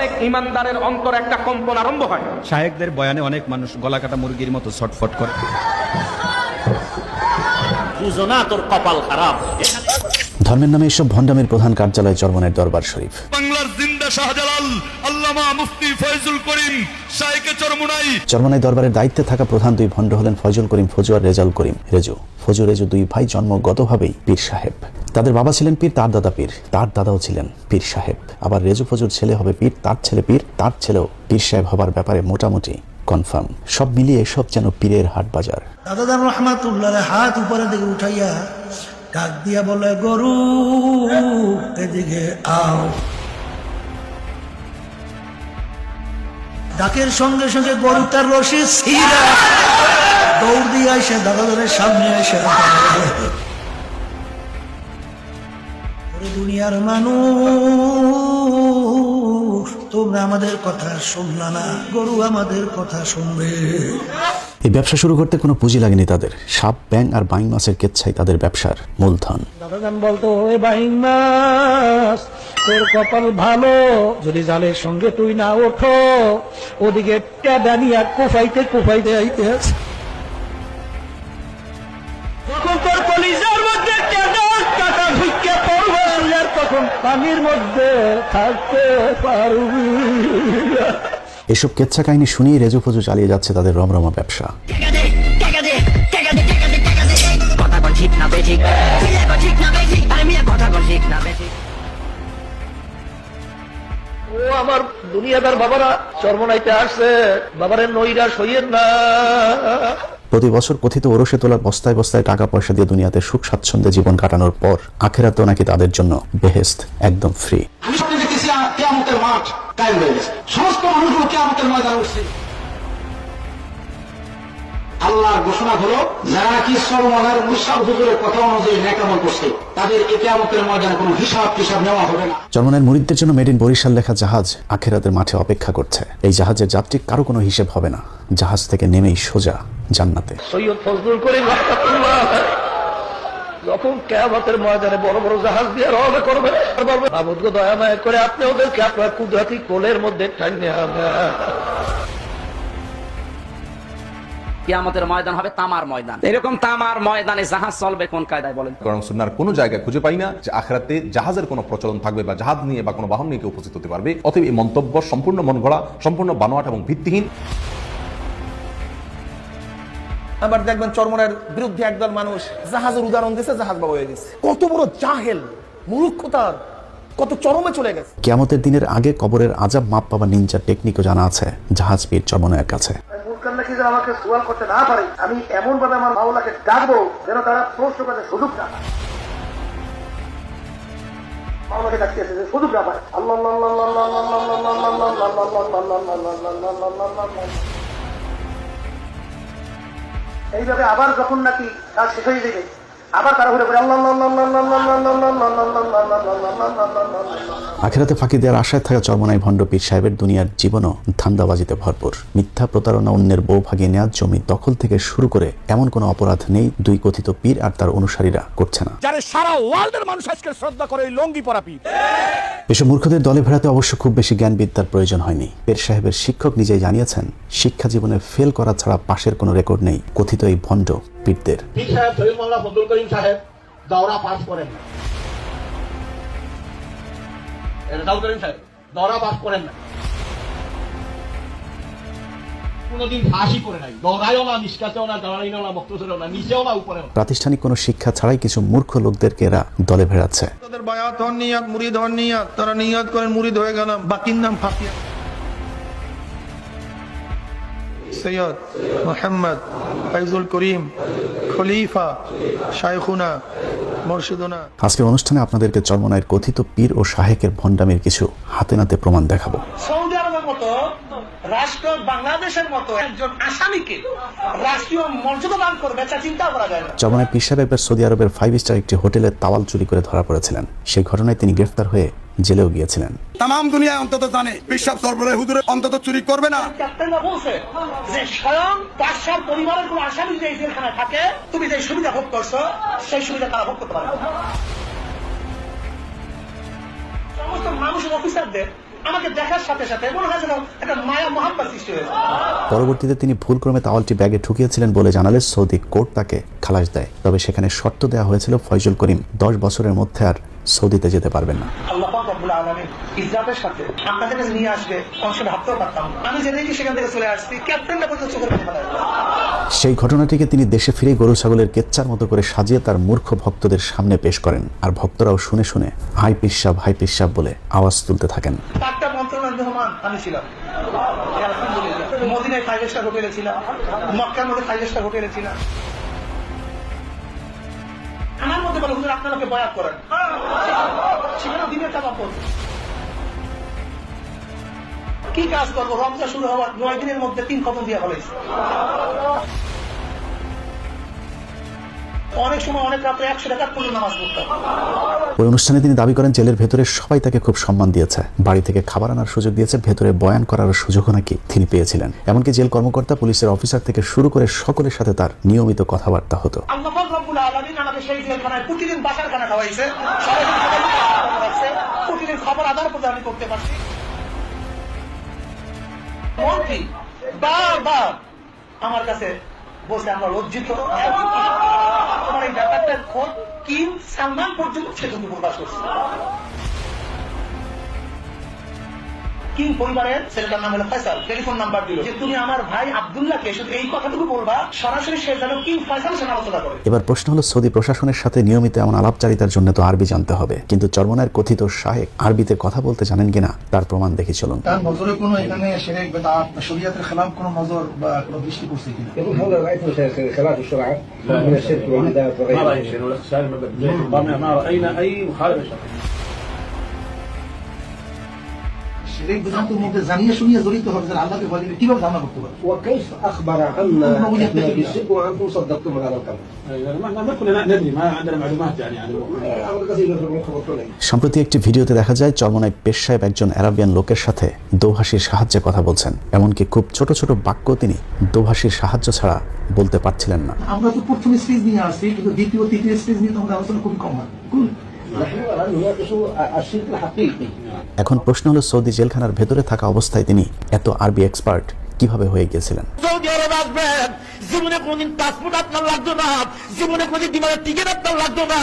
অনেক ইমানদারের অন্তরে একটা কম্পন আরম্ভ হয়। শায়েখদের বয়ানে অনেক মানুষ গলা কাটা মুরগির মতো ছটফট করে। বুঝো না তোর কপাল খারাপ। ধর্মের নামে এসব ভণ্ডামির প্রধান কার্যালয় চরমনাইর দরবার শরীফ। বাংলার জিন্দা শাহজালাল আল্লামা মুফতি ফয়জুল করিম শাইখে চরমনাই। চরমনাই দরবারের দায়িত্বে থাকা প্রধান দুই ভণ্ড হলেন ফয়জুল করিম ফজু আর রেজাউল করিম রেজু। ফজু রেজু দুই ভাই জন্মগতভাবেই পীর সাহেব। তাদের বাবা ছিলেন পীর, তার দাদা পীর, তার দাদাও ছিলেন পীর সাহেব। আবার রেজু ফজুর ছেলে হবে পীর, তার ছেলে পীর, তার ছেলেও পীর সাহেব হবার ব্যাপারে মোটামুটি কনফার্ম। সব মিলিয়ে এসব যেন পীরের হাট বাজার। দাদা রহমাতুল্লাহ হাত উপরে দিকে উঠাইয়া ডাক দিয়া বলে, গরু এদিকে আও। ডাকের সঙ্গে সঙ্গে গরুটার রশি ছিঁড়া দৌড় দিয়ে আসে দাদাদের সামনে এসে, দুনিয়ার মানুষ তোমরা আমাদের কথা শুনলা না, গরু আমাদের কথা শুনবে। এই ব্যবসা শুরু করতে কোনো পুঁজি লাগেনি তাদের। সাপ, ব্যাং আর বাইং মাছের কেচ্ছাই তাদের ব্যবসার মূলধন। দাদাজান বলতো, ওই বাইং মাছ তোর কপাল ভালো, যদি জালের সঙ্গে তুই না ওঠো, ওদিকে টেডানিয়া কোফাইতে কোফাইতে আইতে আছে। যখন তোর কলিজার মধ্যে কাটা ঢুকে পড়বে, তখন পানির মধ্যে থাকতে পারবি। এসব কেচ্ছা কাহিনী শুনিয়ে রেজু ফজু চালিয়ে যাচ্ছে তাদের রমরমা ব্যবসা। ও আমার দুনিয়াদার বাবারা চরমনাইতে আসছে, বাবারের নৈরাশ হইয়েন না। প্রতি বছর কথিত ওরসে তোলার বস্তায় বস্তায় টাকা পয়সা দিয়ে দুনিয়াতে সুখ স্বাচ্ছন্দ্যে জীবন কাটানোর পর আখেরাতেও নাকি তাদের জন্য বেহেশত একদম ফ্রি। আমি স্বপ্নে দেখতেছি কিয়ামতের মাঠ কায়েম হয়ে গেছে, সমস্ত মানুষগুলো কিয়ামতের ময়দানে উঠছে। আল্লাহর ঘোষণা হলো, যারা নাকি চরমনার মুশাব হুজুরের কথা অনুযায়ী নেক আমল করছে, তাদের কিয়ামতের ময়দানে কোনো হিসাব টিসাব নেওয়া হবে না। চরমনাইয়ের মুরিদদের জন্য মেড ইন বরিশাল লেখা জাহাজ আখেরাতের মাঠে অপেক্ষা করছে। এই জাহাজের যাত্রী কারো কোনো হিসেব হবে না, জাহাজ থেকে নেমেই সোজা জান্নাতে। সৈয়দ ফজলুল করিম রাহমাতুল্লাহ যখন কিয়ামতের ময়দানে বড় বড় জাহাজ দিয়ে রওনা করবে, মাহমুদ গো দয়া মায়া করে আপনি ওদেরকে আপনার কুদরতি কোলের মধ্যে টাইনে আনেন। কিয়ামতের ময়দান হবে তামার ময়দান। এরকম তামার ময়দানে জাহাজ চলবে কোন কায়দায় বলেন? কোরআন সুন্নাহর কোনো জায়গায় খুঁজে পাই না যে আখিরাতে জাহাজের কোনো প্রচলন থাকবে বা জাহাজ নিয়ে বা কোনো বাহন নিয়ে কেউ উপস্থিত হতে পারবে। অতএব এই মন্তব্য সম্পূর্ণ মন গড়া, সম্পূর্ণ বানোয়াট এবং ভিত্তিহীন। আবার দেখবেন চরমনাইয়ের বিরুদ্ধে একদল মানুষ জাহাজের উদাহরণ দিয়েছে, জাহাজ বাবা হয়ে গেছে। কত বড় জাহেল, মূর্খতার কত চরমে চলে গেছে। কিয়ামতের দিনের আগে কবরের আযাব মাপ পাওয়া নিনজা টেকনিকও জানা আছে জাহাজ পীর চরমনাইয়ের কাছে। আমাকে সুয়াল করতে না পারে, আমি এমন ভাবে আমার মাওলাকে ডাকবো যেন তারা প্রশ্ন করতে সুযোগ না পায়। মাওলাকে ডাকতে এসেছে, সুযোগ না পায়। আল্লাহ এইভাবে আবার যখন নাকি কাজ শেষ হয়ে যাবে, আবার তারা ঘুরে পড়ে আল্লাহ। আখিরাতে ফাঁকি দেওয়ার আশায় থাকা চরমনাই ভণ্ড পীর সাহেবের দুনিয়ার জীবনও ধান্দাবাজিতে ভরপুর। মিথ্যা প্রতারণা, অন্যের বউ ভাগিয়ে নেওয়ার জমি দখল থেকে শুরু করে এমন কোনো অপরাধ নেই দুই কথিত পীর আর তার অনুসারীরা করছে না। যারা সারা ওয়ার্ল্ডের মানুষ আজকে শ্রদ্ধা করে লঙ্গি পরা পীর। এসব মূর্খদের দলে ভেড়াতে অবশ্য খুব বেশি জ্ঞানবিদ্যার প্রয়োজন হয়নি। পীর সাহেবের শিক্ষক নিজেই জানিয়েছেন, শিক্ষা জীবনে ফেল করা ছাড়া পাশের কোনো রেকর্ড নেই কথিত এই ভণ্ড পীরদের। পীর সাহেব শহীদ মোল্লা ফজলুল করিম সাহেব দৌড়া পাস করেন না। রেজাউল করিম সাহেব দৌড়া পাস করেন না, কোনদিন ফাঁসি করে নাই, দৌড়াইও না, নিষ্কাতেও না, দাঁড়াইও না, বক্তব্যও না, নিচেও না, উপরেও না। প্রাতিষ্ঠানিক কোনো শিক্ষা ছাড়াই কিছু মূর্খ লোকদেরকে এরা দলে ভেড়াচ্ছে। তাদের বায়াত হন নিয়াত, মুরিদ হন নিয়াত, তারা নিয়াত করেন মুরিদ হয়ে গেলাম, বাকির নাম ফাঁসি। সৈয়দ মোহাম্মদ ফয়জুল করিম খলিফা শাইখুনা মুর্শিদুনা। আজকের অনুষ্ঠানে আপনাদেরকে চরমনাইয়ের কথিত পীর ও শাহেকের ভণ্ডামির কিছু হাতে নাতে প্রমাণ দেখাবো। সৌদি আরবের মতো রাষ্ট্র বাংলাদেশের মতো একজন আসামিকে রাষ্ট্রীয় মর্যাদা দান করবে, এটা চিন্তা করা যায় না। চরমনাই পীর সাহেব একবার সৌদি আরবের 5 স্টার একটি হোটেলে তাওয়াল চুরি করে ধরা পড়েছিলেন। সেই ঘটনায় তিনি গ্রেফতার হয়ে জেলেও গিয়েছিলেন। তাম দুনিয়া অন্তত জানে বিশ্বাস সরবরাহ হুজুরে অন্তত চুরি করবে না। ক্যাপ্টেনরা বলছে যে স্বয়ং বাদশার পরিবারের কোন আসামি যে জেলখানায় থাকে, তুমি যে সুবিধা ভোগ করছো সেই সুবিধা তারা ভোগ করতে পারে না। সমস্ত মানুষের অফিসারদের আমাকে দেখার সাথে সাথে মনে হয় যেন একটা মায়া মহাব্বত সৃষ্টি হয়েছে। পরবর্তীতে তিনি ভুলক্রমে তাওয়ালটি ব্যাগে ঢুকিয়েছিলেন বলে জানালে সৌদি কোর্ট তাকে খালাস দেয়। তবে সেখানে শর্ত দেওয়া হয়েছিল ফয়জুল করিম 10 বছরের মধ্যে আর সৌদিতে যেতে পারবেন না। আল্লাহ পাক রব্বুল আলামিন ইজ্জাতের সাথে আপনাদের কাছে নিয়ে আসবে, অংশ ভাবতেও পারতাম না। আমি জেনে সেখান থেকে চলে আসছি, ক্যাপ্টেনটা পর্যন্ত চোখের পানি ফেলা। সেই ঘটনাটিকে তিনি দেশে ফিরে গরু ছাগলের কেচ্চার মতো করে সাজিয়ে তার মূর্খ ভক্তদের সামনে পেশ করেন। আর ভক্তরাও শুনে শুনে হাই পিসাব বলে আওয়াজ তুলতে থাকেন। তারটা মন্ত্রণার মেহমান আমি ছিলাম। মদিনায় 5 স্টার হোটেলে ছিলাম, মক্কার মধ্যে 5 স্টার হোটেলে ছিলাম। আমার মধ্যে বলে হুজুর আপনার লোকে বয়াত করেন, সেখানে দিনের টাকা পড়বে। কি কাজ করবো? রমজান শুরু হওয়ার 9 দিনের মধ্যে 3 খতম দিয়া হয়েছে। অনেক সময় অনেক রাত্রে 100 টাকা পর্যন্ত নামাজ পড়তাম। ওই অনুষ্ঠানে তিনি দাবি করেন জেলের ভেতরে সবাই তাকে খুব সম্মান দিয়েছে, বাড়ি থেকে খাবার আনার সুযোগ দিয়েছে, ভেতরে বয়ান করার সুযোগও নাকি তিনি পেয়েছিলেন। এমনকি জেল কর্মকর্তা, পুলিশের অফিসার থেকে শুরু করে সকলের সাথে তার নিয়মিত কথাবার্তা হতো। আল্লাহ পাক রব্বুল আলামিন আমাকে সেই জেলখানায় প্রতিদিন বাসার খানা খাওয়াইছে, সারাদিন খাওয়াইছে, প্রতিদিন খাবার আদার প্রদান আমি করতে পারছি। মন্ত্রী বারবার আমার কাছে বলছে আমরা লজ্জিত, তোমার এই ব্যাপারটার খোঁজ কিং সালমান পর্যন্ত সেটুকু প্রকাশ করছে। কিং পরিবারের ছেলেটার নাম হলো ফয়সাল, টেলিফোন নাম্বার দিল যে তুমি আমার ভাই আব্দুল্লাহকে শুধু এই কথাটুকু বলবা, সরাসরি সে যেন কিং ফয়সালের সাথে আলোচনা করে। এবার প্রশ্ন হলো, সৌদি প্রশাসনের সাথে নিয়মিত এমন আলাপচারিতার জন্য তো আরবি জানতে হবে, কিন্তু চরমনায়ের কথিত শায়েখ আরবিতে কথা বলতে জানেন কিনা তার প্রমাণ দেখি চলুন। তার নজরে কোনো এখানে শিরক বিদআত শরীয়তের খেলাফ কোনো নজর বা কোনো দৃষ্টি পড়ছে কিনা? يقول هذا رأيت خلاف الشرع من الشرك والبدع وغيره. ما رأينا أي مخالفة شرعية. শিরক বিদআতের মধ্যে জানিয়ে শুনিয়ে জড়িত হবে, যারা আল্লাহকে ভয় করে কিভাবে ধারণা করতে পারে? وكيف أخبر عنا بالشرك وأنتم صدقتم هذا الكلام؟ ما كنا ندري، ما عندنا معلومات يعني عن أمر كثير في المخ والطلع. সম্প্রতি একটি ভিডিওতে দেখা যায় চরমনায় পেশ সাহেব একজন আরাবিয়ান লোকের সাথে দোভাষীর সাহায্যে কথা বলছেন। এমনকি খুব ছোট ছোট বাক্য তিনি দোভাষীর সাহায্য ছাড়া বলতে পারছিলেন না। আমরা তো প্রথম স্টেজ নিয়ে আসছি, কিন্তু দ্বিতীয় তৃতীয় স্টেজ নিয়ে আমাদের আলোচনা খুবই কম হয়। نحن الآن نناقش الشرك الحقيقي. এখন প্রশ্ন হলো, সৌদি জেলখানার ভেতরে থাকা অবস্থায় তিনি এত আরবি এক্সপার্ট কিভাবে হয়ে গিয়েছিলেন? সৌদি আরব আসবেন, জীবনে কোনদিন পাসপোর্ট আপনার লাগতো না, জীবনে কোনদিন বিমানের টিকিট আপনার লাগতো না,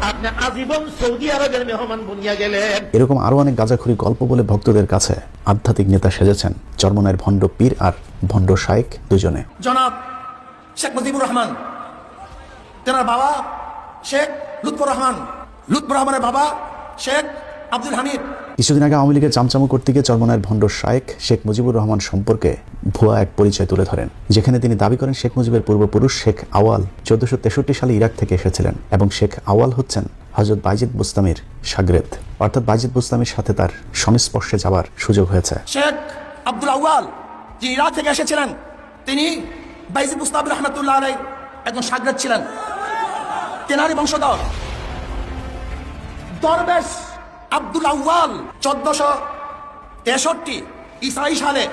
আপনি আজীবন সৌদি আরবের মেহমান বনিয়া গেলেন। এরকম আরো অনেক গাঁজাখুরি গল্প বলে ভক্তদের কাছে আধ্যাত্মিক নেতা সেজেছেন চরমনায়ের ভণ্ড পীর আর ভণ্ড শায়েখ দুজনে। জনাব শেখ মুজিবুর রহমান, তেনার বাবা শেখ লুৎফর রহমান, লুৎফর রহমানের বাবা শেখ আব্দুল হামিদ। কিছুদিন আগে আওয়ামী লীগের চামচামো করতে গিয়ে চরমনায়ের ভণ্ড শায়েখ শেখ মুজিবুর রহমান সম্পর্কে ভুয়া এক পরিচয় তুলে ধরেন, যেখানে তিনি দাবি করেন শেখ মুজিবের পূর্বপুরুষ শেখ আওয়াল 1463 সালে ইরাক থেকে এসেছিলেন এবং শেখ আওয়াল হচ্ছেন হযরত বাইজিদ বুস্তামির শাগরেদ, অর্থাৎ বাইজিদ বুস্তামির সাথে তার সংস্পর্শে যাওয়ার সুযোগ হয়েছে। শেখ আব্দুল আউয়াল যে ইরাক থেকে এসেছিলেন, তিনি বাইজিদ বুস্তামি রহমাতুল্লাহ আলাইহি একজন শাগরেদ ছিলেন, তেনারই বংশধর। দরবেশ আব্দুল আউয়াল 1463 ইসরাইল সালে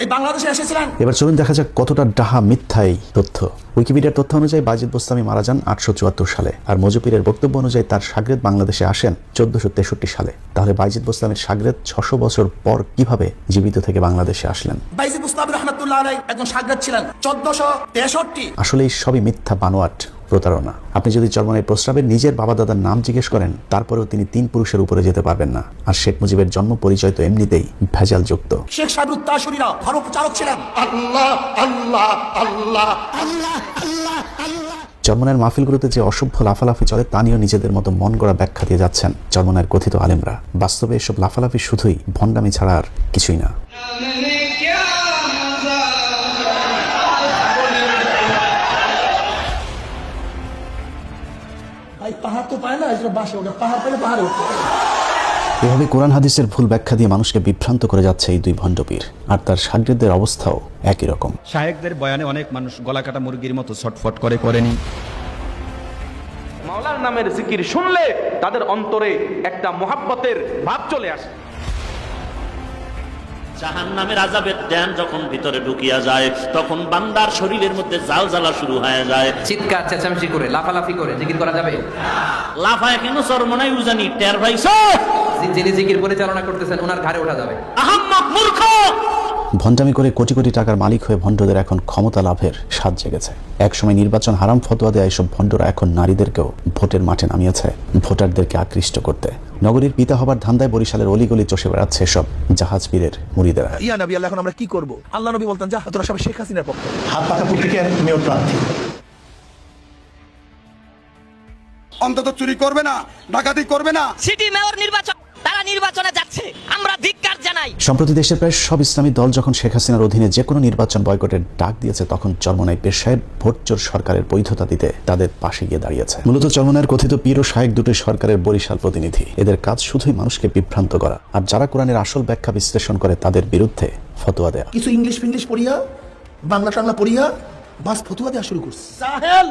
এই বাংলাদেশে এসেছিলেন। এবার চলুন দেখা যাক কতটা ডাহা মিথ্যা এই তথ্য। উইকিপিডিয়ার তথ্য অনুযায়ী বাইজিদ বুস্তামি মারা যান 874 সালে, আর মজুপীরের বক্তব্য অনুযায়ী তার শাগরেদ বাংলাদেশে আসেন 1463 সালে। তাহলে বাইজিদ বুস্তামির শাগরেদ 600 বছর পর কিভাবে জীবিত থেকে বাংলাদেশে আসলেন? বাইজিদ বুস্তামি রহমাতুল্লাহ আলাইহি একজন শাগরেদ ছিলেন 1463। আসলে এই সবই মিথ্যা, বানোয়াট, প্রতারণা। আপনি যদি চরমনায়ের প্রস্রাবের নিজের বাবা দাদার নাম জিজ্ঞেস করেন, তারপরেও তিনি 3 পুরুষের উপরে যেতে পারবেন না। আর শেখ মুজিবের জন্ম পরিচয় তো এমনিতেই ভেজাল যুক্ত। শেখ সাহেবুত তাশরীরা ধর্ম প্রচারক ছিলেন। আল্লাহ আল্লাহ আল্লাহ আল্লাহ আল্লাহ আল্লাহ। চরমনায়ের মাহফিলগুলোতে যে অসভ্য লাফালাফি চলে তা নিয়েও নিজেদের মতো মন গড়া ব্যাখ্যা দিয়ে যাচ্ছেন চরমনায়ের কথিত আলেমরা। বাস্তবে এসব লাফালাফি শুধুই ভণ্ডামি ছাড়া আর কিছুই না। পাহাড় তো পায় না, বাসে ওঠে, পাহাড় পেলে পাহাড়ে উঠতে। এভাবে কোরআন হাদিসের ভুল ব্যাখ্যা দিয়ে মানুষকে বিভ্রান্ত করে যাচ্ছে এই 2 ভণ্ড পীর, আর তার শাগরেদদের অবস্থাও একই রকম। শায়েখদের বয়ানে অনেক মানুষ গলাকাটা মুরগির মতো ছটফট করেনি। মাওলার নামের জিকির শুনলে তাদের অন্তরে একটা মোহাব্বতের ভাব চলে আসে। জাহান্নামের আযাবের জ্ঞান যখন ভিতরে ঢুকিয়া যায় তখন বান্দার শরীরের মধ্যে জালজালা শুরু হয়ে যায়। চিৎকার চেঁচামেচি করে লাফালাফি করে জিকির করা যাবে? লাফায় কেন চরমনাই উজানি টের পাইছো? যিনি জিকির পরিচালনা করতেছেন ওনার ঘাড়ে ওঠা যাবে। আহাম্মক মূর্খ! ভণ্ডামি করে কোটি কোটি টাকার মালিক হয়ে ভণ্ডদের এখন ক্ষমতা লাভের স্বাদ জেগেছে। একসময় নির্বাচন হারাম ফতোয়া দেয়া এসব ভণ্ডরা এখন নারীদেরকেও ভোটের মাঠে নামিয়েছে ভোটারদেরকে আকৃষ্ট করতে। নগরীর পিতা হবার ধান্দায় বরিশালের অলিগলি চষে বেড়াচ্ছে এসব জাহাজ পীরের মুরিদেরা। ইয়া নবী আল্লাহ, এখন আমরা কি করব? আল্লাহ নবী বলতেন, যা তোরা সবাই শেখ হাসিনার পক্ষে। হাত পাকাপুর থেকে মেয়র প্রার্থী। অন্তত চুরি করবে না, ডাকাতি করবে না। সিটি মেয়র নির্বাচন, তারা নির্বাচনে যাচ্ছে, আমরা ধিক্কার জানাই। সম্প্রতি দেশের প্রায় সব ইসলামী দল যখন শেখ হাসিনার অধীনে যে কোনো নির্বাচন বয়কটের ডাক দিয়েছে, তখন চরমনাই পীর সাহেব ভোটচোর সরকারের বৈধতা দিতে তাদের পাশে গিয়ে দাঁড়িয়েছে। মূলত চরমনাইয়ের কথিত পীর ও শায়েক দুটি সরকারের বরিশাল প্রতিনিধি। এদের কাজ শুধুই মানুষকে বিভ্রান্ত করা, আর যারা কোরআনের আসল ব্যাখ্যা বিশ্লেষণ করে তাদের বিরুদ্ধে ফতোয়া দেয়া। কিছু ইংলিশ ফিংলিশ পড়িয়া, বাংলা টাংলা পড়িয়া বাস ফতোয়া দেওয়া শুরু করছে। জাহেল,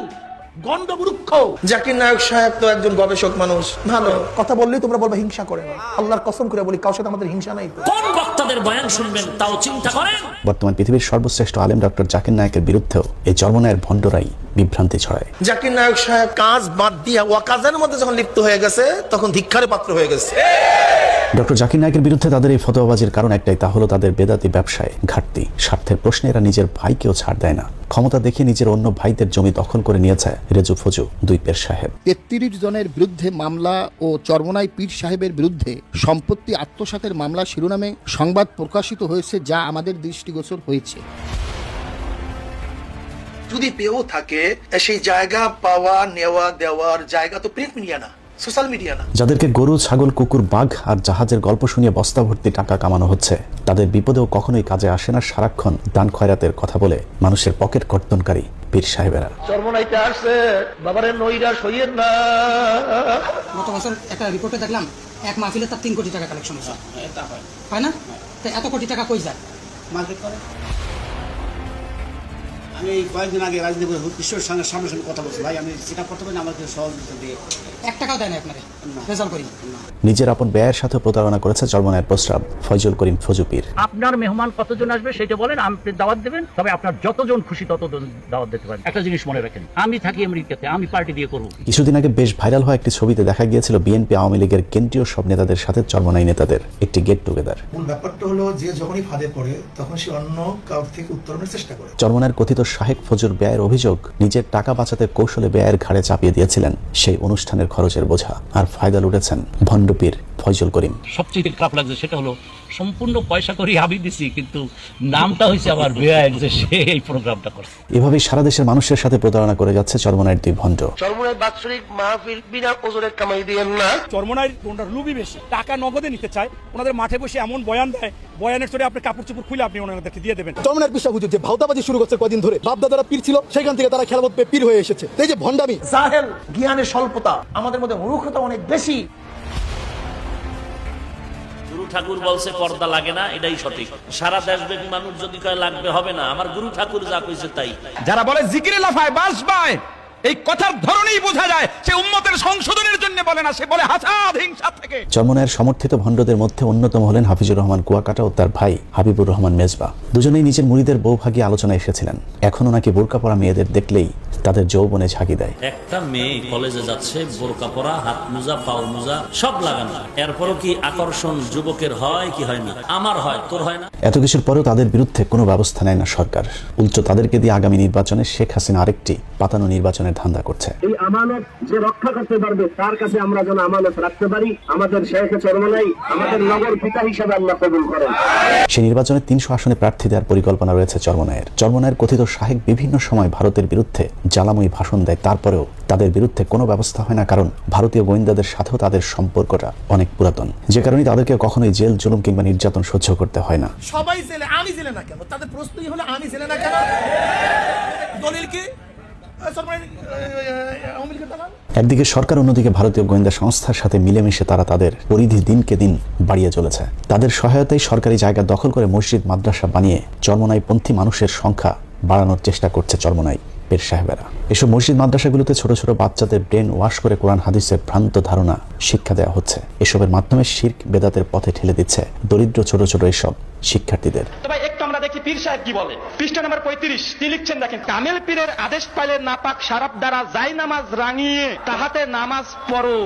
গন্ডমূর্খ। জাকির নায়ক সাহেব তো একজন গবেষক মানুষ, ভালো কথা বললেই তোমরা বলবে হিংসা করে না। আল্লাহর কসম করে বলি, কারোর সাথে আমাদের হিংসা নাই। কোন বক্তাদের বয়ান শুনবেন তাও চিন্তা করেন। বর্তমান পৃথিবীর সর্বশ্রেষ্ঠ আলেম ডক্টর জাকির নায়কের বিরুদ্ধেও এই চরমনাইয়ের ভণ্ডরাই বিভ্রান্তি ছড়ায়। জাকির নায়ক সাহেব কাজ বাদ দিয়া ওয়াকাজের মধ্যে যখন লিপ্ত হয়ে গেছে, তখন ধিক্কারে পাত্র হয়ে গেছে। ডক্টর জাকির নায়কের বিরুদ্ধে তাদের এই ফতোয়াবাজির কারণ একটাই, তা হলো তাদের বেদাতি ব্যবসায় ঘাটতি। স্বার্থের প্রশ্নে এরা নিজের ভাইকেও ছাড় দেয় না। ক্ষমতা দেখিয়ে নিজের অন্য ভাইদের জমি দখল করে নিয়েছে রেজু ফজু দুই পীর সাহেব। ৩৩ জনের বিরুদ্ধে মামলা ও চরমনাই পীর সাহেবের বিরুদ্ধে সম্পত্তি আত্মসাতের মামলা শিরোনামে সংবাদ প্রকাশিত হয়েছে, যা আমাদের দৃষ্টিগোচর হয়েছে। যদি পেয়েও থাকে, সেই জায়গা পাওয়া নেওয়া দেওয়ার জায়গা তো প্রিন্ট মিডিয়া না, সোশ্যাল মিডিয়া না। যাদেরকে গরু, ছাগল, কুকুর, বাঘ আর জাহাজের গল্প শুনিয়ে বস্তা ভর্তি টাকা কামানো হচ্ছে, তাদের বিপদেও কখনোই কাজে আসে না সারাক্ষণ দান খয়রাতের কথা বলে মানুষের পকেট কর্তনকারী পীর সাহেবেরা। চরমনাইতে আসছে, বাবারে নৈরাশ হইয়েন না। গত বছর একটা রিপোর্টে দেখলাম, এক মাহফিলে তার ৩ কোটি টাকা কালেকশন হয়েছে। হয় না? তো এত কোটি টাকা কই যায়? মার্কেট করে। আমি কয়েকদিন আগে রাজনীতি ঈশ্বরের সঙ্গে সামনাসামনি কথা বলছি, ভাই আমি যেটা করতে পারি আমাকে সহযোগিতা দিয়ে 1 টাকাও দেয় না আপনাকে, রেজাল্ট করি। নিজের আপন ব্যয়ের সাথে প্রতারণা করেছে চরমনাইয়ের প্রস্রাব ফয়জুল করিম ফজু পীর। আপনার মেহমান কতজন আসবে সেটা বলেন, আপনি দাওয়াত দেবেন, তবে আপনার যতজন খুশি ততজন দাওয়াত দিতে পারেন। একটা জিনিস মনে রাখেন, আমি থাকি আমেরিকাতে, আমি পার্টি দিয়ে করব। কিছুদিন আগে বেশ ভাইরাল হওয়া একটি ছবিতে দেখা গিয়েছিল বিএনপি আওয়ামী লীগের কেন্দ্রীয় সব নেতাদের সাথে চরমনাই নেতাদের একটি গেট টুগেদার। মূল ব্যাপারটা হলো যে যখনই ফাঁদে পড়ে তখন সে অন্য কাউর থেকে উত্তরণের চেষ্টা করে। চরমনাইয়ের কথিত শাহেক ফজুর ব্যয়ের অভিযোগ, নিজের টাকা বাঁচাতে কৌশলে ব্যয়ের ঘাড়ে চাপিয়ে দিয়েছিলেন সেই অনুষ্ঠানের খরচের বোঝা, আর ফায়দা লুটেছেন ভণ্ডপীর ফয়জুল করিম। সবচেয়ে খারাপ লাগছে সেটা হলো সম্পূর্ণ পয়সা করি আমি দিছি, কিন্তু নামটা হয়েছে আমার বেয়ার, যে সে এই প্রোগ্রামটা করছে। এভাবেই সারা দেশের মানুষের সাথে প্রতারণা করে যাচ্ছে চরমনাইয়ের দুই ভণ্ড। চরমনাই বাৎসরিক মাহফিল বিনা ওজনের কামাই দিয়েন না। চরমনাইয়ের ওনার লুবি বেশি, টাকা নগদে নিতে চায়। ওনাদের মাঠে বসে এমন বয়ান দেয়, বয়ানের চড়ে আপনি কাপড় চোপড় খুলে আপনি ওনাদেরকে দিয়ে দেবেন। চরমনাইয়ের পীর সাহেব যে ভাওতাবাজি শুরু করছে কদিন ধরে, বাপ দাদারা পীর ছিল, সেখান থেকে তারা খেলামত পেয়ে পীর হয়ে এসেছে। এই যে ভণ্ডামি, জাহেল, জ্ঞানের স্বল্পতা, আমাদের মধ্যে মূর্খতা অনেক বেশি। গুরু ঠাকুর বলছে পর্দা লাগে না, এটাই সঠিক। সারা দেশব্যাপী মানুষ যদি কয় লাগবে, হবে না। আমার গুরু ঠাকুর যা কইছে তাই। যারা বলে জিকিরে লাফায় বাস পায়, এই কথার ধরনেই বোঝা যায় সে উম্মতের সংশোধনের জন্য বলে না, সে বলে হাসাদ হিংসা থেকে। চরমনাইয়ের সমর্থিত ভণ্ডদের মধ্যে অন্যতম হলেন হাফিজুর রহমান কুয়াকাটা ও তার ভাই হাবিবুর রহমান মেজবা। দুজনেই নিজের মুরিদের বউভাগী আলোচনায় এসেছিলেন। এখনো নাকি বোরকা পরা মেয়েদের দেখলেই তাদের যৌবনে ঝাঁকি দেয়। একটা মেয়ে কলেজে যাচ্ছে, বোরকা পরা, হাত মোজা, পাও মোজা সব লাগানো, এরপরও কি আকর্ষণ যুবকের হয় কি হয় না? আমার হয়, তোর হয় না? এত কিছুর পরেও তাদের বিরুদ্ধে কোনো ব্যবস্থা নেয় না সরকার। উল্টো তাদেরকে দিয়ে আগামী নির্বাচনে শেখ হাসিনা আরেকটি পাতানো নির্বাচনের ধান্দা করছে। এই আমানত যে রক্ষা করতে পারবে তার কাছে আমরা যেন আমানত রাখতে পারি। আমাদের শেখ চরমনাই আমাদের নগর পিতা হিসেবে আল্লাহ কবুল করেন। সেই নির্বাচনে 300 আসনে প্রার্থী দেওয়ার পরিকল্পনা রয়েছে চরমনাইয়ের। চরমনাইয়ের কথিত শাহেক বিভিন্ন সময় ভারতের বিরুদ্ধে জ্বালাময়ী ভাষণ দেয়, তারপরেও তাদের বিরুদ্ধে কোনো ব্যবস্থা হয় না, কারণ ভারতীয় গোয়েন্দাদের সাথেও তাদের সম্পর্কটা অনেক পুরাতন, যে কারণে তাদেরকে কখনোই জেল, জুলুম কিংবা নির্যাতন সহ্য করতে হয় না। সবাই জেলে, আমি জেলে না কেন? তাদের প্রশ্নই হলো আমি জেলে না কেন? দলিল কি? একদিকে সরকার, অন্যদিকে ভারতীয় গোয়েন্দা সংস্থার সাথে মিলেমিশে তারা তাদের পরিধি দিনকে দিন বাড়িয়ে চলেছে। তাদের সহায়তায় সরকারি জায়গা দখল করে মসজিদ, মাদ্রাসা বানিয়ে চরমনাই পন্থী মানুষের সংখ্যা বাড়ানোর চেষ্টা করছে চরমনাই। পীর সাহেবেরা। এসব মসজিদ মাদ্রাসাগুলোতে ছোট ছোট বাচ্চাদের ব্রেন ওয়াশ করে কোরআন হাদিসের ভ্রান্ত ধারণা শিক্ষা দেওয়া হচ্ছে। এসবের মাধ্যমে শিরক বেদাতের পথে ঠেলে দিচ্ছে দরিদ্র ছোট ছোট এসব শিক্ষার্থীদের। তবে একটু আমরা দেখি পীর সাহেব কি বলে। পৃষ্ঠা নাম্বার 35 তিনি লিখছেন, দেখেন, কামেল পীরের আদেশ পাইলে নাপাক শারাব দ্বারা যাই নামাজ রাঙিয়ে তাহাতে নামাজ পড়ো।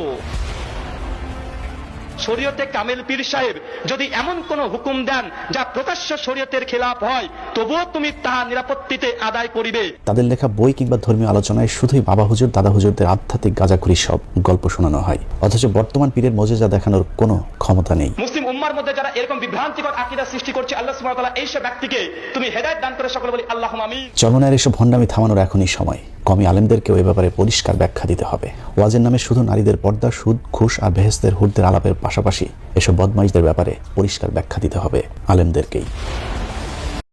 শরীয়তে কামেল পীর সাহেব যদি এমন কোন হুকুম দেন যা প্রকাশ্য শরীয়তের খেলাফ হয়, তবুও তুমি তাহা নিরাপত্তিতে আদায় করিবে। তাদের লেখা বই কিংবা ধর্মীয় আলোচনায় শুধুই বাবা হুজুর দাদা হুজুরদের আধ্যাত্মিক গাঁজাখুরি সব গল্প শোনানো হয়, অথচ বর্তমান পীরের মজেজা দেখানোর কোনো ক্ষমতা নেই। মুসলিম উম্মার মধ্যে যারা এরকম বিভ্রান্তিকর আকীদা সৃষ্টি করছে, আল্লাহ সুবহানাহু ওয়া তাআলা এইসব ব্যক্তিকে তুমি হেদায়েত দান করে সকলে বলি আল্লাহুম্মা আমিন। চরমনায়ের এসব ভণ্ডামি থামানোর এখনই সময়। কমি আলেমদেরকেও এ ব্যাপারে পরিষ্কার ব্যাখ্যা দিতে হবে। ওয়াজের নামে শুধু নারীদের পর্দা, সুদ, ঘুষ আর বেহেশতের হুরদের আলাপের পাশাপাশি এসব বদমাইশদের ব্যাপারে পরিষ্কার ব্যাখ্যা দিতে হবে আলেমদেরকেই।